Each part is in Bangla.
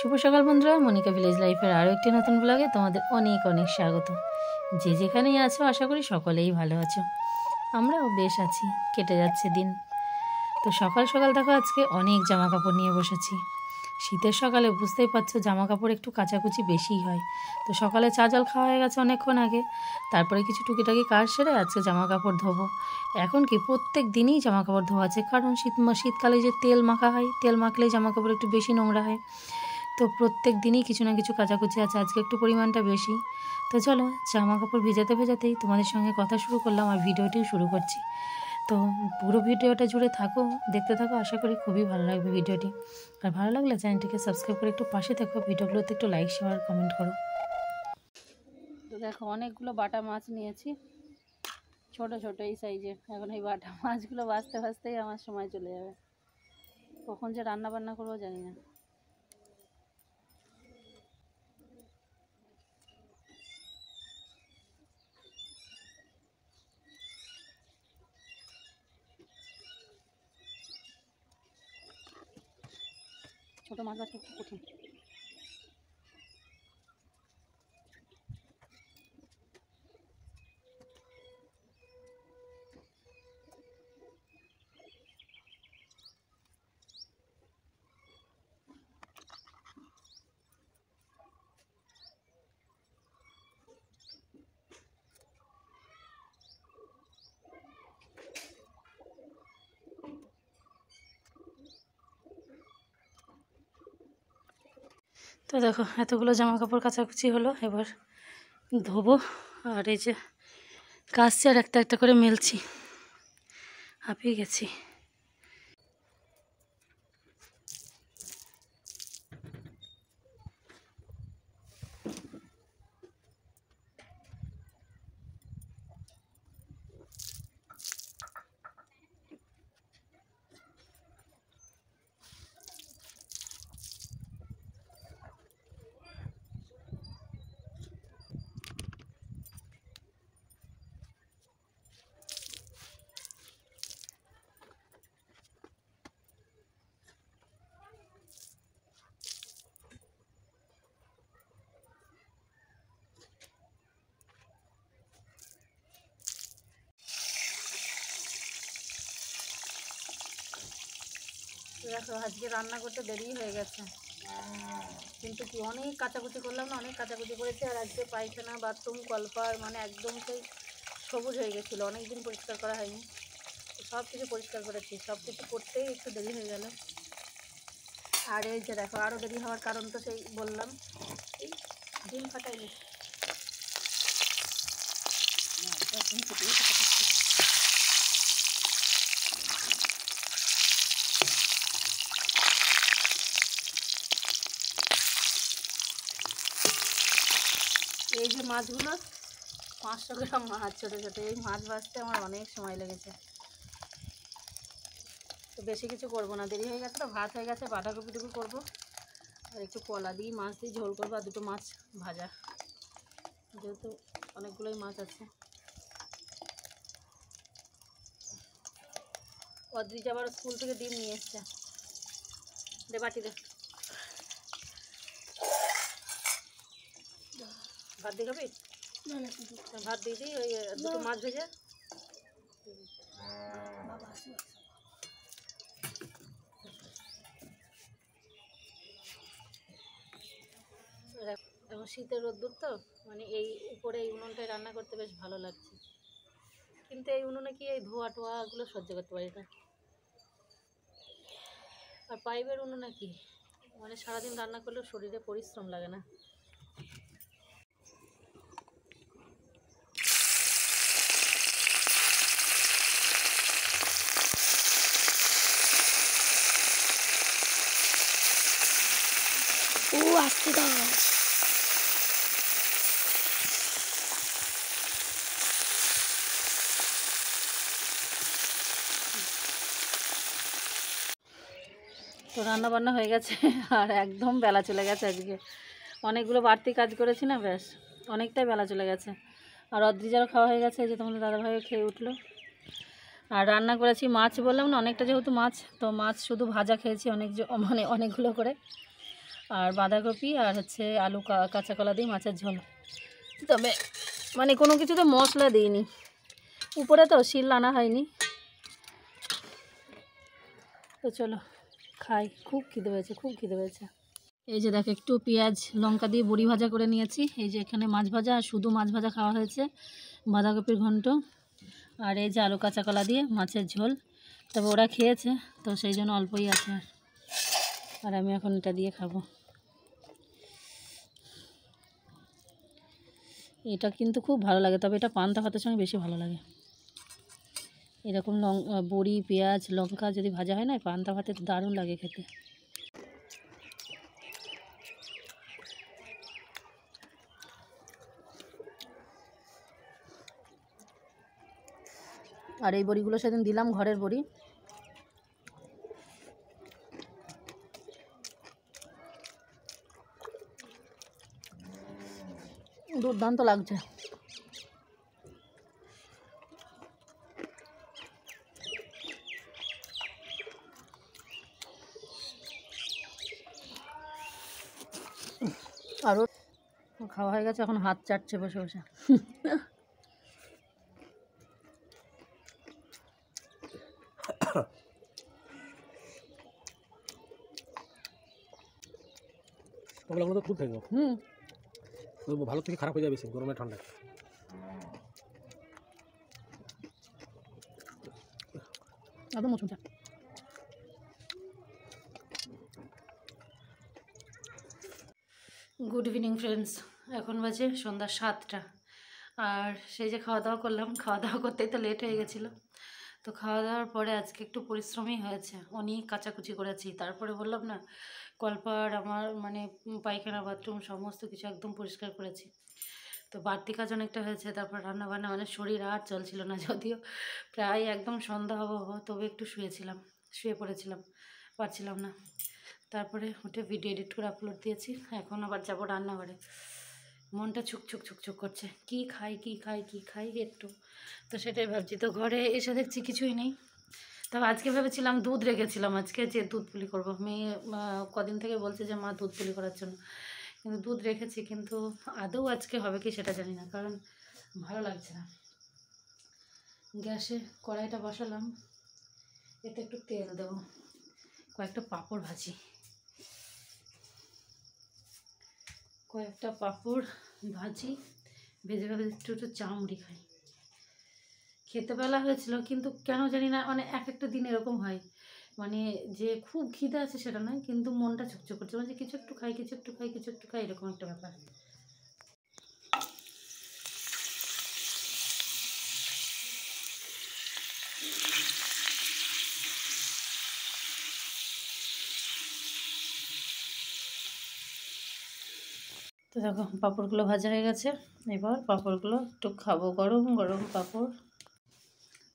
শুভ সকাল বন্ধুরা, মনিকা ভিলেজ লাইফের আরও একটি নতুন ব্লগে তোমাদের অনেক অনেক স্বাগত। যে যেখানেই আছো আশা করি সকলেই ভালো আছো। আমরাও বেশ আছি, কেটে যাচ্ছে দিন। তো সকাল সকাল দেখো আজকে অনেক জামা কাপড় নিয়ে বসেছি। শীতের সকালে বুঝতেই পারছো জামা কাপড় একটু কাচাকুচি বেশিই হয়। তো সকালে চা জল খাওয়া হয়ে গেছে অনেকক্ষণ আগে, তারপরে কিছু টুকিটাকি কাজ সেরে আজকে জামা কাপড় ধোবো। এখন কি প্রত্যেক দিনই জামা কাপড় ধোয়া আছে, কারণ শীতকালে যে তেল মাখা হয়, তেল মাখলেই জামা কাপড় একটু বেশি নোংরা হয়। তো প্রত্যেক দিনই কিছু না কিছু কাচাকুচি আছে, আজকে একটু পরিমাণটা বেশি। তো চলো জামা কাপড় ভেজাতে ভেজাতেই তোমাদের সঙ্গে কথা শুরু করলাম আর ভিডিওটিও শুরু করছি। তো পুরো ভিডিওটা জুড়ে থাকো, দেখতে থাকো, আশা করি খুবই ভালো লাগবে ভিডিওটি। আর ভালো লাগলে চ্যানেলটিকে সাবস্ক্রাইব করে একটু পাশে থাকো, ভিডিওগুলোতে একটু লাইক শেয়ার কমেন্ট করো। তো দেখো অনেকগুলো বাটা মাছ নিয়েছি, ছোট ছোট এই সাইজের। এখন এই বাটা মাছগুলো ভাজতে ভাজতেই আমার সময় চলে যাবে, কখন যে রান্না বান্না করবো জানি না। ছোটো মাছ ভাজা একটু কঠিন। তো দেখো এতগুলো জামা কাপড় কাচাকুচি হলো, এবার ধোবো। আর এই যে কাচছি আর একটা একটা করে মেলছি, হাঁপিয়ে গেছি। দেখো আজকে রান্না করতে দেরি হয়ে গেছে, কিন্তু কি অনেক কাচাকুচি করলাম না, অনেক কাচাকুচি করেছি। আর আজকে পায়খানা, বাথরুম, কলপার মানে একদম সেই সবুজ হয়ে গেছিলো, অনেক দিন পরিষ্কার করা হয়নি। সব কিছু পরিষ্কার করেছি, সব কিছু করতেই একটু দেরি হয়ে গেল। আর এই যে দেখো আরও দেরি হওয়ার কারণ তো সেই বললাম, এই ডিম ফাটাই গেছে। এই যে মাছগুলো 500 গ্রাম মাছ, ছোটো ছোটো, এই মাছ ভাজতে আমার অনেক সময় লেগেছে। তো বেশি কিছু করবো না, দেরি হয়ে গেছে তো, ভাত হয়ে গেছে, বাঁধাকপি টুকু করবো আর একটু কলা দিয়ে মাছ দিয়ে ঝোল করবো আর দুটো মাছ ভাজা, যেহেতু অনেকগুলোই মাছ আছে। অদ্রিজ আবার স্কুল থেকে ডিম নিয়ে এসছে, দে বাটি দে, ভাত দিয়ে খাবি? ভাত দিয়ে দিই, ওই দুটো মাছ ভেজে। এখন শীতের রোদ্দুর তো, মানে এই উপরে এই উনুনটায় রান্না করতে বেশ ভালো লাগছে, কিন্তু এই উনুনে কি এই ধোয়া টোয়াগুলো সহ্য করতে পারি না। আর পাইপের উনুনে কি মানে সারাদিন রান্না করলেও শরীরে পরিশ্রম লাগে না। ও আসতে দাও। তো রান্না বান্না হয়ে গেছে আর একদম বেলা চলে গেছে। আজকে অনেকগুলো বাড়তি কাজ করেছি না, ব্যাস অনেকটাই বেলা চলে গেছে। আর অদ্রিজারও খাওয়া হয়ে গেছে, এই যে তোমাদের দাদাভাইও খেয়ে উঠলো। আর রান্না করেছি মাছ, বললাম না অনেকটা, যেহেতু মাছ, তো মাছ শুধু ভাজা খেয়েছি মানে অনেকগুলো করে। আর বাঁধাকপি আর হচ্ছে আলু কাঁচা কলা দিয়ে মাছের ঝোল। তবে মানে কোনো কিছুতে মশলা দিইনি, উপরে তো শিল আনা হয়নি। তো চলো খাই, খুব খিদে পেয়েছে, খুব খিদে পেয়েছে। এই যে দেখো একটু পেঁয়াজ লঙ্কা দিয়ে বড়ি ভাজা করে নিয়েছি। এই যে এখানে মাছ ভাজা, আর শুধু মাছ ভাজা খাওয়া হয়েছে, বাঁধাকপির ঘন্ট, আর এই যে আলু কাঁচা কলা দিয়ে মাছের ঝোল। তবে ওরা খেয়েছে তো সেই জন্য অল্পই আছে, আর আমি এখন এটা দিয়ে খাবো। এটা কিন্তু খুব ভালো লাগে, তবে এটা পান্তা ভাতের সঙ্গে বেশি ভালো লাগে। এরকম বড়ি পেঁয়াজ লঙ্কা যদি ভাজা হয় না, পান্তা ভাতে দারুণ লাগে খেতে। আর এই বড়িগুলো সেদিন দিলাম, ঘরের বড়ি, দুর্দান্ত লাগছে। আরও খাওয়া হয়ে গেছে, এখন হাত চাটছে বসে বসে। ওগুলো তো খুব থাকবে, ভালো থেকে খারাপ হয়ে যাবে বেশি গরমে ঠান্ডায়। একদম মুচমুচা। গুড ইভিনিং ফ্রেন্ডস, এখন বাজে সন্ধ্যা 7টা। আর সেই যে খাওয়া দাওয়া করলাম, খাওয়া দাওয়া করতেই তো লেট হয়ে গেছিলো। তো খাওয়া দাওয়ার পরে আজকে একটু পরিশ্রমই হয়েছে, অনেক কাচাকুচি করেছি। তারপরে বললাম না, কলপার আমার মানে পায়খানা বাথরুম সমস্ত কিছু একদম পরিষ্কার করেছি। তো বাড়তি কাজ অনেকটা হয়েছে। তারপর রান্নাবান্না, মানে শরীর আর চলছিল না, যদিও প্রায় একদম সন্ধ্যা হবো, তবে একটু শুয়ে পড়েছিলাম, পারছিলাম না। তারপরে উঠে ভিডিও এডিট করে আপলোড দিয়েছি। এখন আবার যাবো রান্নাঘরে। মনটা ছুক করছে, কি খাই একটু, তো সেটাই ভাবছি। তো ঘরে এসে দেখছি কিছুই নেই। তবে আজকে ভেবেছিলাম দুধ রেখেছিলাম, আজকে যে দুধ পুলি করবো। মেয়ে কদিন থেকে বলছে যে মা দুধ পুলি করার জন্য, কিন্তু দুধ রেখেছি, কিন্তু আদৌ আজকে হবে কি সেটা জানি না, কারণ ভালো লাগছে না। গ্যাসে কড়াইটা বসালাম, এতে একটু তেল দেবো, কয়েকটা পাঁপড় ভাজি, ভেজে একটু চামড়ি খাই। খেতে বেলা হয়েছিল, কিন্তু কেন জানি না, মানে এক একটা দিন এরকম হয়, মানে যে খুব খিদে আছে সেটা নয়, কিন্তু মনটা চুকচুক করছে, মানে কিছু একটু খাই, এরকম একটা ব্যাপার। তো দেখো পাঁপড়গুলো ভাজা হয়ে গেছে, এবার পাঁপড়গুলো একটু খাবো, গরম গরম পাঁপড়।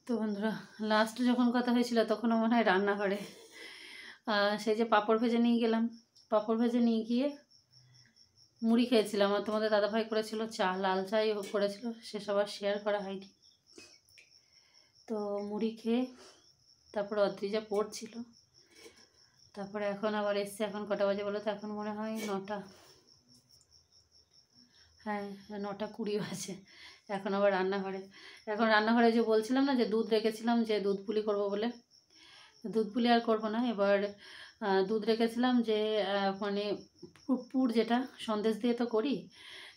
তো বন্ধুরা, লাস্ট যখন কথা হয়েছিল তখনও মনে হয় রান্নাঘরে সেই যে পাঁপড় ভেজে নিয়ে গেলাম, পাঁপড় ভেজে নিয়ে গিয়ে মুড়ি খেয়েছিলাম। আর তোমাদের দাদাভাই করেছিল চা, লাল চাই করেছিল, সেসব আর শেয়ার করা হয়নি। তো মুড়ি খেয়ে তারপর অদ্রিজা পড়ছিল। তারপরে এখন আবার এসছে, এখন কটা বাজে বলো তো? এখন মনে হয় 9টা, হ্যাঁ 9:20 বাজে। এখন আবার রান্নাঘরে যে বলছিলাম না যে দুধ রেখেছিলাম, যে দুধ পুলি করবো বলে, দুধ পুলি আর করবো না। এবার দুধ রেখেছিলাম যে মানে পুর, যেটা সন্দেশ দিয়ে তো করি,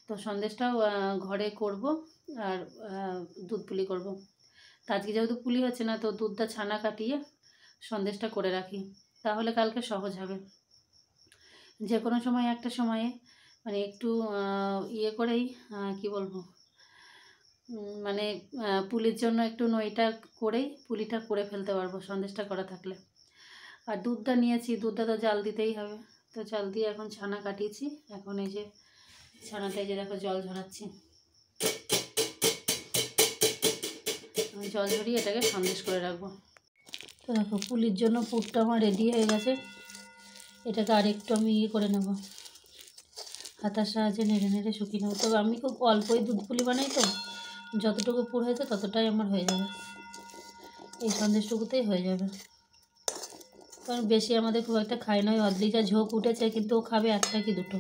তো সন্দেশটাও ঘরে করব, আর দুধ পুলি করব। তো আজকে যেহেতু পুলি হচ্ছে না, তো দুধটা ছানা কাটিয়ে সন্দেশটা করে রাখি, তাহলে কালকে সহজ হবে। যে কোনো সময় একটা সময়ে মানে একটু ইয়ে করেই কি বলবো, মানে পুলির জন্য একটু নইটা করেই পুলিটা করে ফেলতে পারবো সন্দেশটা করা থাকলে। আর দুধটা নিয়েছি, দুধটা তো জাল দিতেই হবে, তো জাল দিয়ে এখন ছানা কাটিয়েছি। এখন এই যে ছানাটাই যে দেখো জল ঝরাচ্ছি, জল ঝরিয়ে এটাকে সন্দেশ করে রাখবো। তো দেখো পুলির জন্য পুরটা আমার রেডি হয়ে গেছে। এটাকে আরেকটু আমি ইয়ে করে নেব, হাতার সাহায্যে নেড়ে নেড়ে শুকিয়ে নেবো। তবে আমি খুব অল্পই দুধ পুলি বানাই, তো যতটুকু পুর হয়েছে ততটাই আমার হয়ে যাবে, এই সন্দেশটুকুতেই হয়ে যাবে। তো কারণ বেশি আমাদের খুব একটা খাই নয়, অদ্রিজা ঝোঁক উঠেছে কিন্তু ও খাবে একটা কি দুটো।